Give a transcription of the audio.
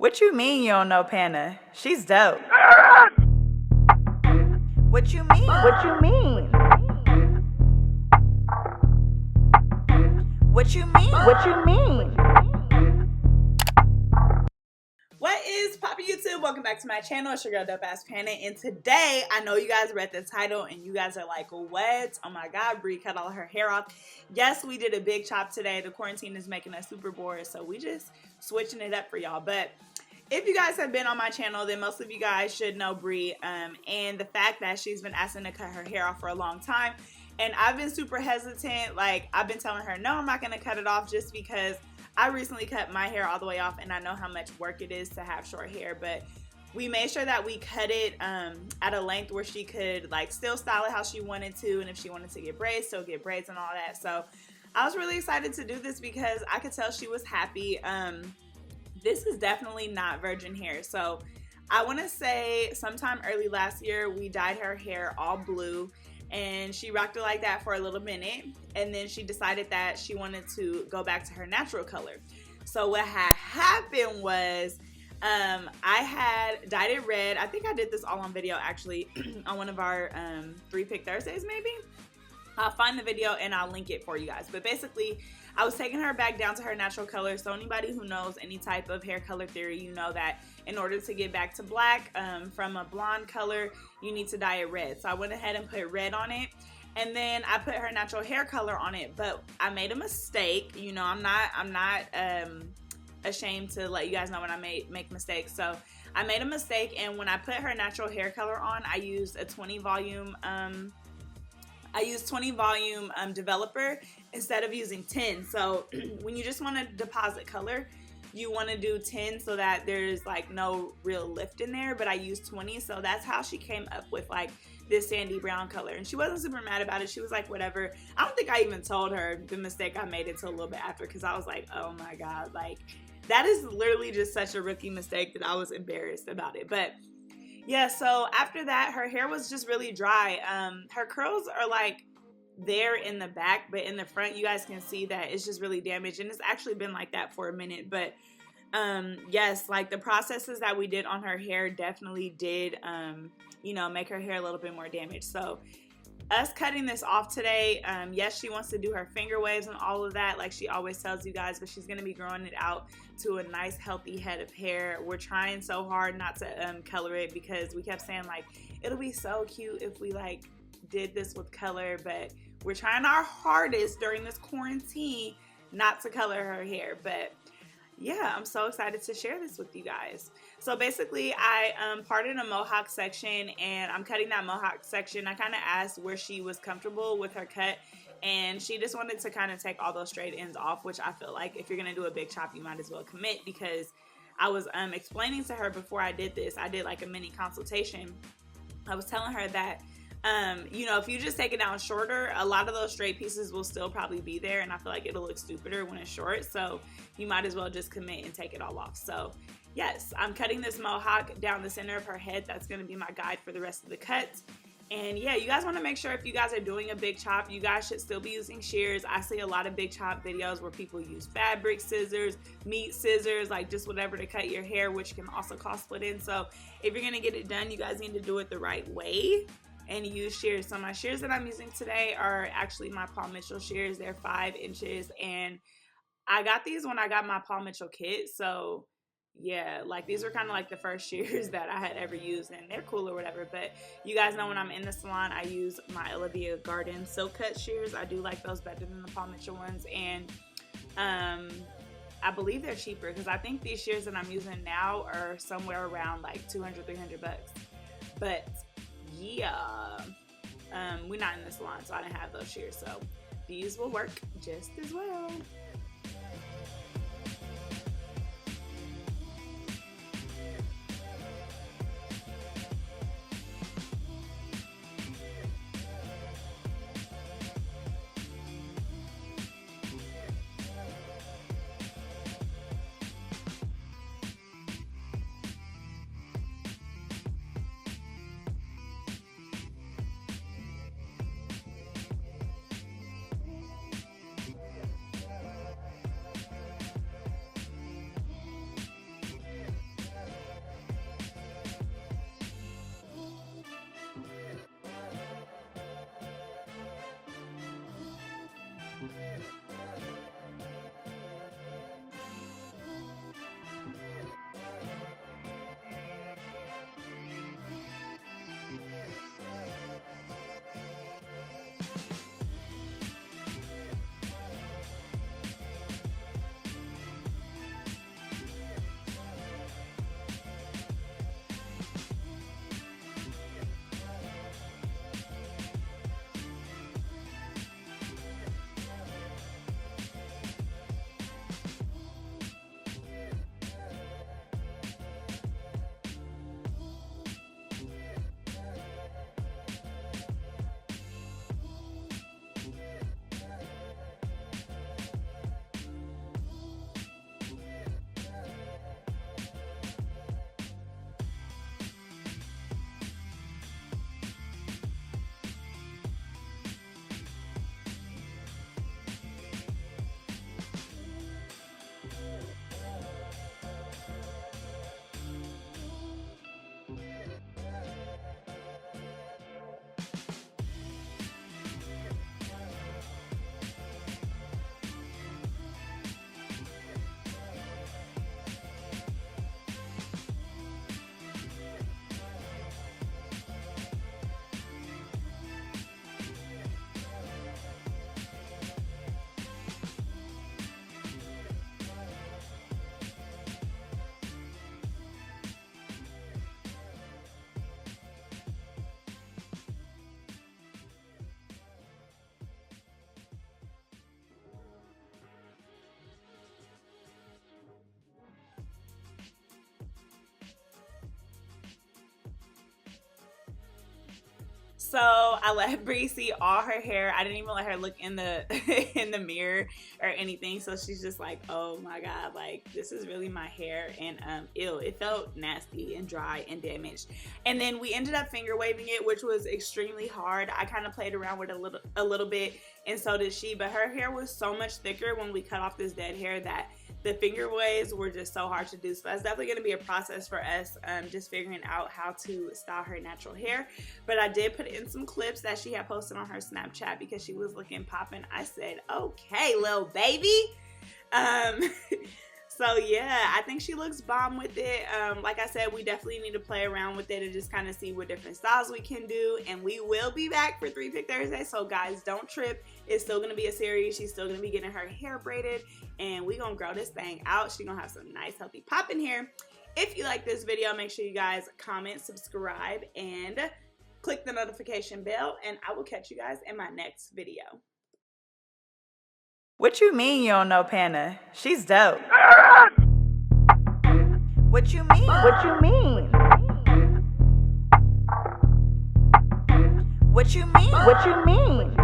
What you mean you don't know Pana? She's dope. What you mean? What you mean? What you mean? What you mean? What is poppin' YouTube? Welcome back to my channel. It's your girl DOPEaxxPANA, and today I know you guys read the title and you guys are like, what? Oh my god, Brie cut all her hair off. Yes, we did a big chop today. The quarantine is making us super bored, so we just switching it up for y'all. But if you guys have been on my channel, then most of you guys should know Brie and the fact that she's been asking to cut her hair off for a long time. And I've been super hesitant. Like, I've been telling her, no, I'm not going to cut it off, just because I recently cut my hair all the way off and I know how much work it is to have short hair. But we made sure that we cut it at a length where she could like still style it how she wanted to, and if she wanted to get braids, still get braids and all that. So I was really excited to do this because I could tell she was happy. This is definitely not virgin hair. So I want to say sometime early last year, we dyed her hair all blue and she rocked it like that for a little minute. And then she decided that she wanted to go back to her natural color. So what had happened was I had dyed it red. I think I did this all on video actually on one of our 3 Pick Thursdays maybe. I'll find the video and I'll link it for you guys. But basically, I was taking her back down to her natural color. So anybody who knows any type of hair color theory, you know that in order to get back to black from a blonde color, you need to dye it red. So I went ahead and put red on it. And then I put her natural hair color on it. But I made a mistake. You know, I'm not ashamed to let you guys know when I make mistakes. So I made a mistake, and when I put her natural hair color on, I used a 20 volume developer instead of using 10. So when you just want to deposit color, you want to do 10 so that there's like no real lift in there, but I used 20. So that's how she came up with like this sandy brown color, and she wasn't super mad about it. She was like, whatever. I don't think I even told her the mistake I made until a little bit after, because I was like, oh my god, like that is literally just such a rookie mistake that I was embarrassed about it. But yeah, so after that, her hair was just really dry. Her curls are like there in the back, but in the front, you guys can see that it's just really damaged, and it's actually been like that for a minute. But yes, like the processes that we did on her hair definitely did, you know, make her hair a little bit more damaged. So us cutting this off today, yes, she wants to do her finger waves and all of that like she always tells you guys, but she's going to be growing it out to a nice healthy head of hair. We're trying so hard not to color it, because we kept saying like it'll be so cute if we like did this with color, but we're trying our hardest during this quarantine not to color her hair. But yeah, I'm so excited to share this with you guys. So basically, I parted a mohawk section, and I'm cutting that mohawk section. I kind of asked where she was comfortable with her cut, and she just wanted to kind of take all those straight ends off, which I feel like if you're going to do a big chop, you might as well commit, because I was explaining to her before I did this. I did like a mini consultation. I was telling her that you know, if you just take it down shorter, a lot of those straight pieces will still probably be there, and I feel like it'll look stupider when it's short. So you might as well just commit and take it all off. So yes, I'm cutting this mohawk down the center of her head. That's going to be my guide for the rest of the cuts. And yeah, you guys want to make sure if you guys are doing a big chop, you guys should still be using shears. I see a lot of big chop videos where people use fabric scissors, meat scissors, like just whatever to cut your hair, which can also cause split ends. So if you're going to get it done, you guys need to do it the right way and use shears. So my shears that I'm using today are actually my Paul Mitchell shears. They're 5 inches, and I got these when I got my Paul Mitchell kit. So yeah, like these were kind of like the first shears that I had ever used, and they're cool or whatever. But you guys know when I'm in the salon, I use my Olivia Garden silk cut shears. I do like those better than the Paul Mitchell ones, and I believe they're cheaper, because I think these shears that I'm using now are somewhere around like 200, 300 bucks. But yeah, we're not in the salon, so I didn't have those shears, so these will work just as well. So I let Bree see all her hair. I didn't even let her look in the in the mirror or anything. So she's just like, oh my God, like this is really my hair. And ew, it felt nasty and dry and damaged. And then we ended up finger waving it, which was extremely hard. I kind of played around with it a little bit, and so did she. But her hair was so much thicker when we cut off this dead hair that the finger waves were just so hard to do. So that's definitely going to be a process for us, just figuring out how to style her natural hair. But I did put in some clips that she had posted on her Snapchat because she was looking popping. I said, okay, little baby. So yeah, I think she looks bomb with it. Like I said, we definitely need to play around with it and just kind of see what different styles we can do. And we will be back for 3 Pick Thursday. So guys, don't trip. It's still going to be a series. She's still going to be getting her hair braided. And we're going to grow this thing out. She's going to have some nice, healthy popping hair. If you like this video, make sure you guys comment, subscribe, and click the notification bell. And I will catch you guys in my next video. What you mean you don't know Pana? She's dope. What you mean? What you mean? What you mean? What you mean?